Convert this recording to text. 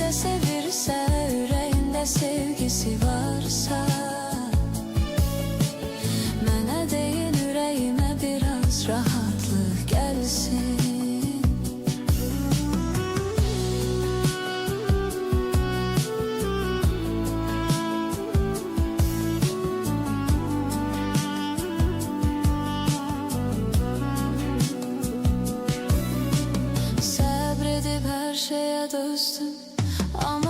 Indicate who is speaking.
Speaker 1: de sevirse, yüreğinde sevgisi varsa, mənə deyin yüreğime biraz rahatlık gelsin. Sabredip her şeye dostum ama